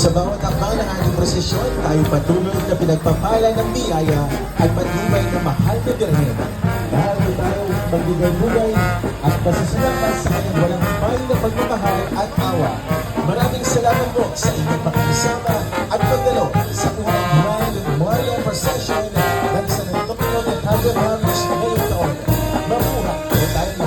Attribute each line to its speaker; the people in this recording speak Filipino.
Speaker 1: Sa bawat akbang ng ating prosesyon, tayo patuloy na pinagpapala ng biyaya at patnubay ng mahal na birhen. Dahil tayo magbigay-bugay at pasasalamat sa kanyang walang hintay na pagmamahal at awa. Maraming salamat po sa inyong pakikisama at pagdalo